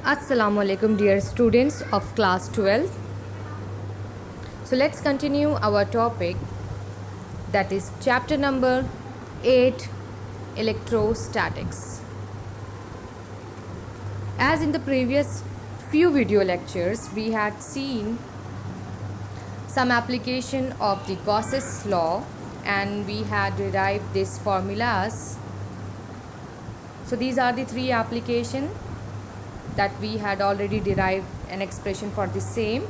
Assalamu alaikum dear students of class 12. So let's continue our topic, that is chapter number 8, electrostatics. As in the previous few video lectures, we had seen some application of the Gauss's law and we had derived these formulas. So these are the three applications that we had already derived an expression for the same.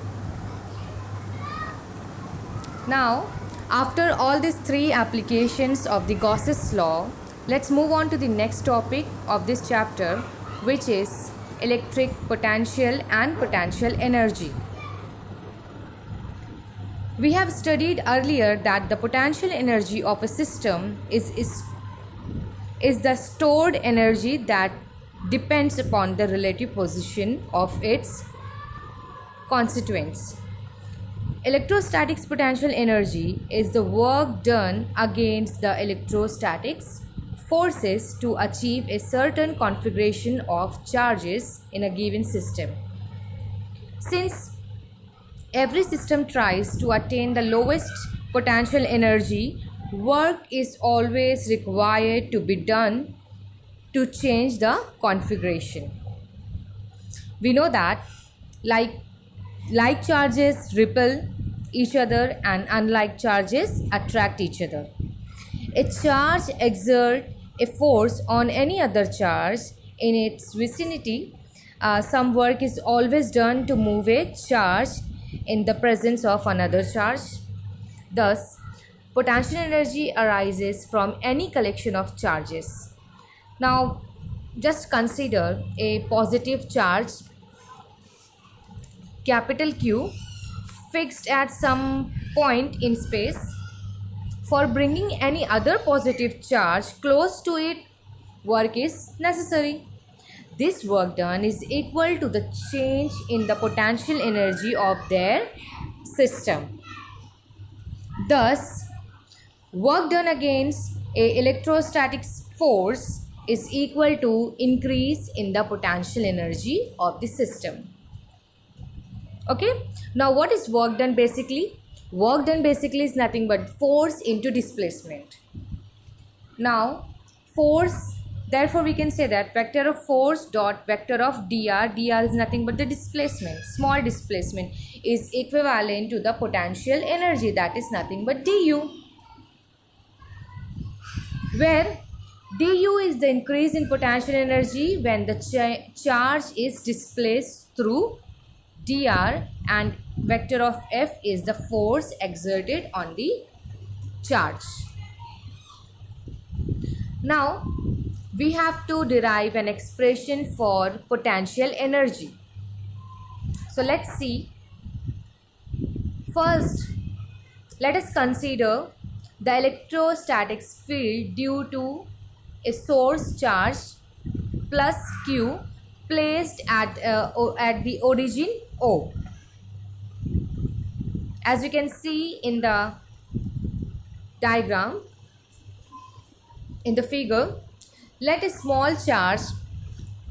Now, after all these three applications of the Gauss's law, let's move on to the next topic of this chapter, which is electric potential and potential energy. We have studied earlier that the potential energy of a system is the stored energy that depends upon the relative position of its constituents. Electrostatics potential energy is the work done against the electrostatics forces to achieve a certain configuration of charges in a given system. Since every system tries to attain the lowest potential energy, work is always required to be done to change the configuration. We know that like charges repel each other and unlike charges attract each other. A charge exerts a force on any other charge in its vicinity. Some work is always done to move a charge in the presence of another charge. Thus, potential energy arises from any collection of charges. Now, just consider a positive charge, capital Q, fixed at some point in space. For bringing any other positive charge close to it, work is necessary. This work done is equal to the change in the potential energy of their system. Thus, work done against a electrostatic force is equal to increase in the potential energy of the system. Okay, now what is work done basically? Work done basically is nothing but force into displacement. Now force, therefore we can say that vector of force dot vector of dr is nothing but the displacement, small displacement, is equivalent to the potential energy, that is nothing but du, where du is the increase in potential energy when the charge is displaced through dr and vector of f is the force exerted on the charge. Now we have to derive an expression for potential energy. So let's see. First, let us consider the electrostatic field due to a source charge plus q placed at the origin O. As you can see in the diagram, in the figure, let a small charge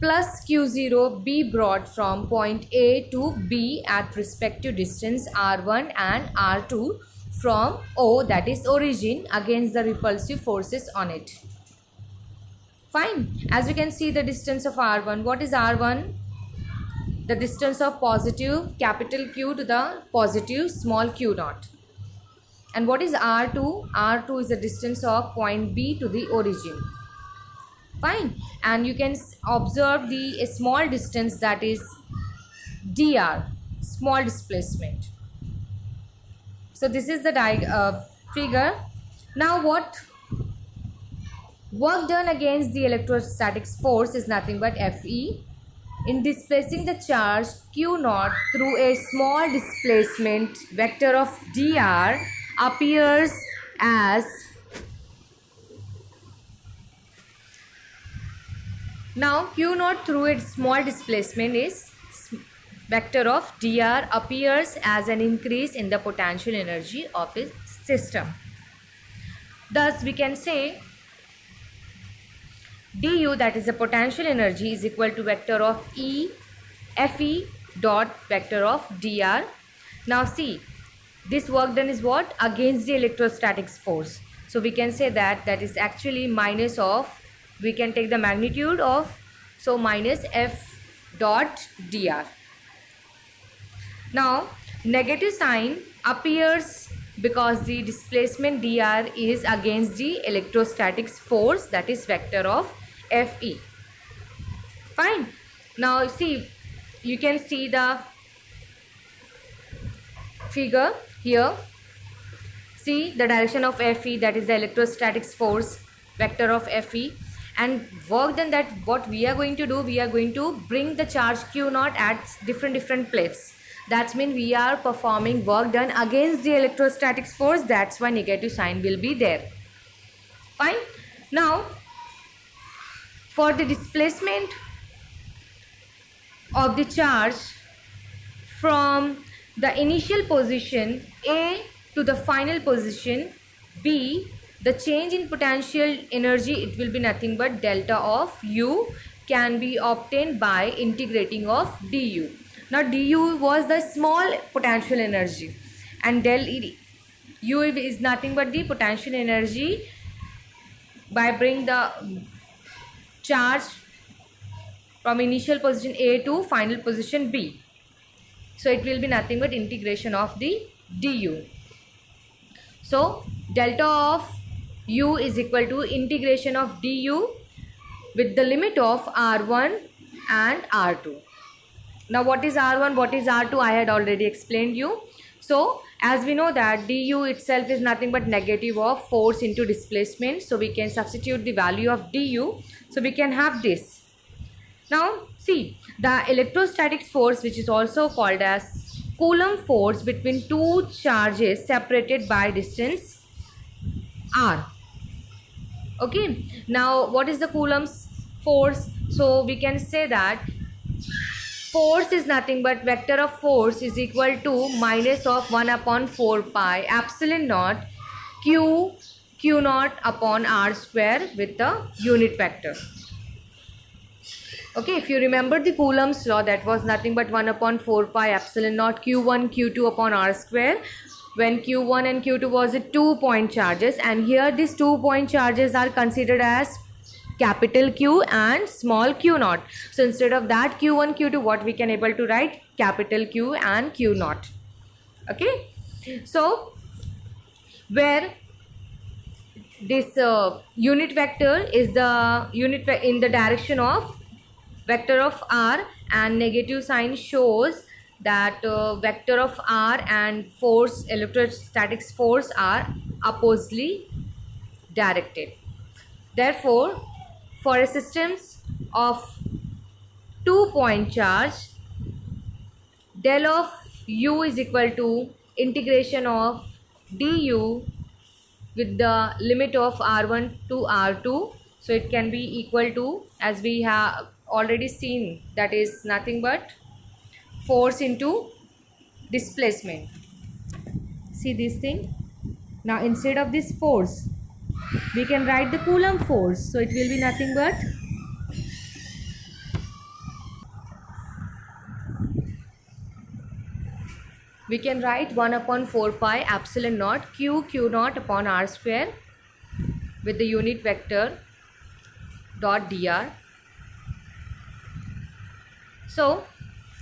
plus q0 be brought from point A to B at respective distance r1 and r2 from O, that is origin, against the repulsive forces on it. Fine. As you can see the distance of r1. What is r1? The distance of positive capital Q to the positive small q naught. And what is r2? r2 is the distance of point B to the origin. Fine. And you can observe the small distance, that is dr, small displacement. So this is the figure. Now what work done against the electrostatic force is nothing but Fe. In displacing the charge q naught through a small displacement, vector of dr appears as, now q naught through its small displacement is vector of dr appears as an increase in the potential energy of a system. Thus we can say du, that is the potential energy, is equal to vector of E Fe dot vector of dr. Now see, this work done is what? Against the electrostatic force. So we can say that that is actually minus of, we can take the magnitude of, so minus F dot dr. Now negative sign appears because the displacement dr is against the electrostatic force, that is vector of Fe. Fine. Now see, you can see the figure here. See the direction of Fe, that is the electrostatic force vector of Fe, and work done, that what we are going to do, we are going to bring the charge Q naught at different places. That means we are performing work done against the electrostatic force, that's why negative sign will be there. Fine. Now for the displacement of the charge from the initial position A to the final position B, the change in potential energy, it will be nothing but delta of U, can be obtained by integrating of du. Now du was the small potential energy, and del U is nothing but the potential energy by bringing the charge from initial position A to final position B. So it will be nothing but integration of the du. So delta of U is equal to integration of du with the limit of R1 and R2. Now what is R1, what is R2, I had already explained you. So as we know that du itself is nothing but negative of force into displacement, so we can substitute the value of du, so we can have this. Now see, the electrostatic force, which is also called as Coulomb force between two charges separated by distance r. Okay, now what is the Coulomb's force? So we can say that force is nothing but vector of force is equal to minus of 1 upon 4 pi epsilon naught q naught upon r square with the unit vector. Okay, if you remember the Coulomb's law, that was nothing but 1 upon 4 pi epsilon naught q1 q2 upon r square, when q1 and q2 was the 2-point charges, and here these 2-point charges are considered as capital Q and small q naught. So instead of that q1 q2, what we can able to write? Capital Q and q naught. Okay, so where this unit vector is the unit in the direction of vector of r, and negative sign shows that vector of r and force, electrostatic force, are oppositely directed. Therefore for a systems of 2-point charge, del of u is equal to integration of du with the limit of r1 to r2, so it can be equal to, as we have already seen, that is nothing but force into displacement. See this thing. Now instead of this force, we can write the Coulomb force, so it will be nothing but we can write 1 upon 4 pi epsilon naught q naught upon r square with the unit vector dot dr. So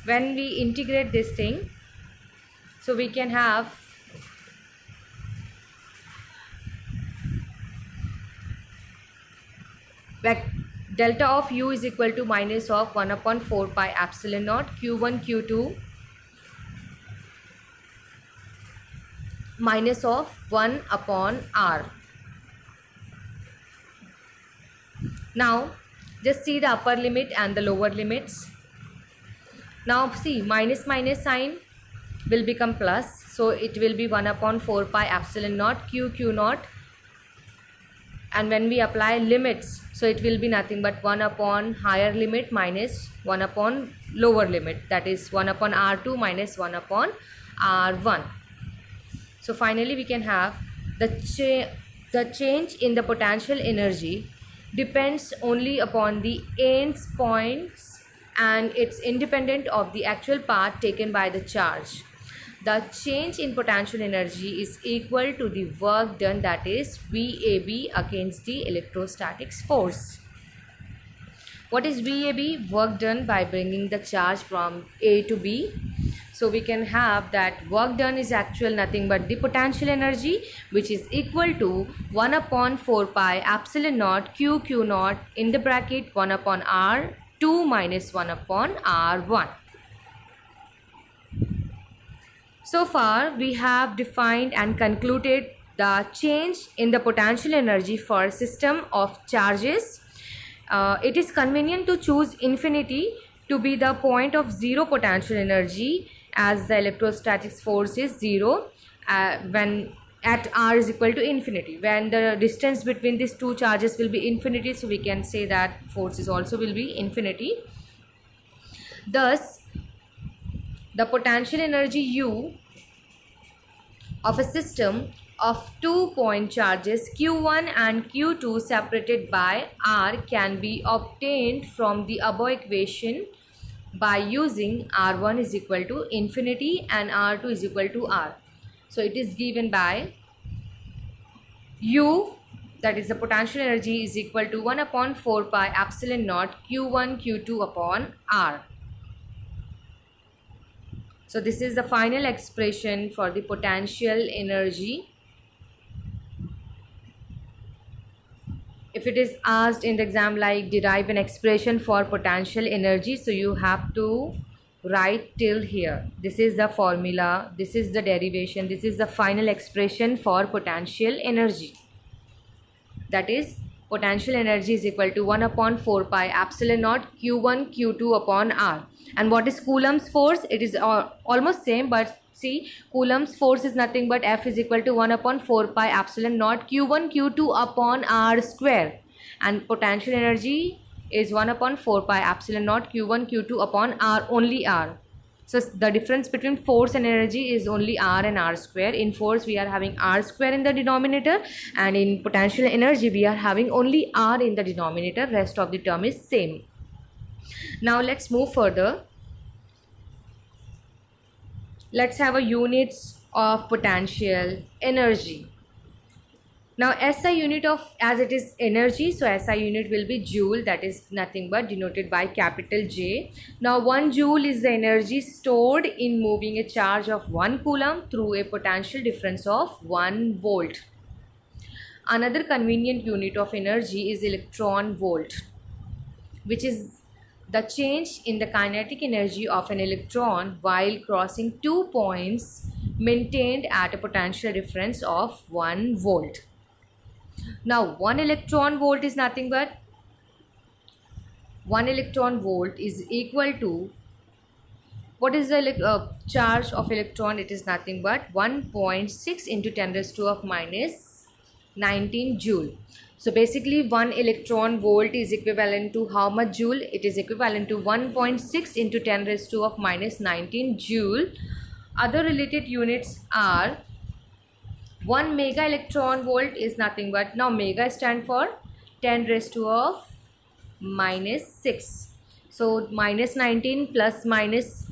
when we integrate this thing, so we can have delta of u is equal to minus of 1 upon 4 pi epsilon naught q1 q2 minus of 1 upon r. Now just see the upper limit and the lower limits. Now see, minus sign will become plus, so it will be 1 upon 4 pi epsilon naught q naught, and when we apply limits, so it will be nothing but 1 upon higher limit minus 1 upon lower limit, that is 1 upon r2 minus 1 upon r1. So finally we can have the change in the potential energy depends only upon the ends points and it's independent of the actual path taken by the charge. The change in potential energy is equal to the work done, that is VAB, against the electrostatics force. What is VAB? Work done by bringing the charge from A to B. So we can have that work done is actual nothing but the potential energy, which is equal to 1 upon 4 pi epsilon naught q naught in the bracket 1 upon r2 minus 1 upon r1. So far we have defined and concluded the change in the potential energy for a system of charges. It is convenient to choose infinity to be the point of zero potential energy, as the electrostatics force is zero when at r is equal to infinity. When the distance between these two charges will be infinity, so we can say that forces also will be infinity. Thus, the potential energy U of a system of 2 point charges q1 and q2 separated by r can be obtained from the above equation by using r1 is equal to infinity and r2 is equal to r. So it is given by U, that is the potential energy, is equal to 1 upon 4 pi epsilon naught q1 q2 upon r. So this is the final expression for the potential energy. If it is asked in the exam like derive an expression for potential energy, so you have to write till here. This is the formula, this is the derivation, this is the final expression for potential energy. That is potential energy is equal to 1 upon 4 pi epsilon naught q1 q2 upon r. And what is Coulomb's force? It is almost same, but see, Coulomb's force is nothing but F is equal to 1 upon 4 pi epsilon naught q1 q2 upon r square, and potential energy is 1 upon 4 pi epsilon naught q1 q2 upon r, only r. So the difference between force and energy is only r and r square. In force we are having r square in the denominator, and in potential energy we are having only r in the denominator. Rest of the term is same. Now let's move further. Let's have a units of potential energy. Now SI unit of, as it is energy, so SI unit will be joule, that is nothing but denoted by capital J. Now 1 joule is the energy stored in moving a charge of 1 coulomb through a potential difference of 1 volt. Another convenient unit of energy is electron volt, which is the change in the kinetic energy of an electron while crossing 2 points maintained at a potential difference of 1 volt. Now 1 electron volt is nothing but 1 electron volt is equal to, what is the charge of electron? It is nothing but 1.6 into 10 raised to minus 19 joule. So basically 1 electron volt is equivalent to how much joule? It is equivalent to 1.6 into 10 raised to minus 19 joule. Other related units are 1 mega electron volt is nothing but, now mega stand for 10 raised to minus 6. So minus 19 plus minus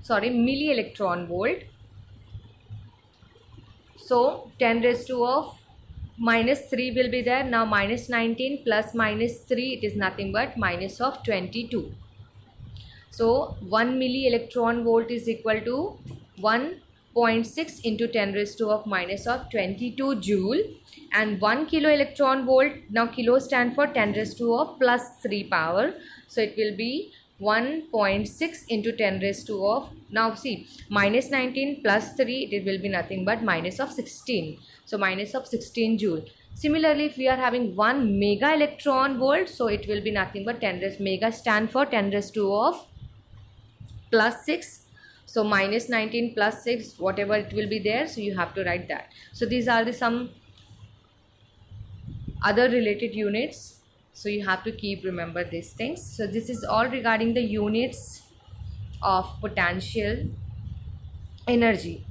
milli electron volt. So 10 raised to minus 3 will be there. Now minus 19 plus minus 3, it is nothing but minus of 22. So 1 milli electron volt is equal to 1.6 into 10 raised to minus of 22 joule, and 1 kilo electron volt, now kilo stand for 10 raised to plus 3 power. So it will be 1.6 into 10 raised to now see, minus 19 plus 3, it will be nothing but minus of 16. So minus of 16 joule. Similarly, if we are having 1 mega electron volt, so it will be nothing but 10 raised, mega stand for 10 raised to plus 6. So minus 19 plus 6, whatever it will be there, so you have to write that. So these are the some other related units, so you have to keep remember these things. So this is all regarding the units of potential energy.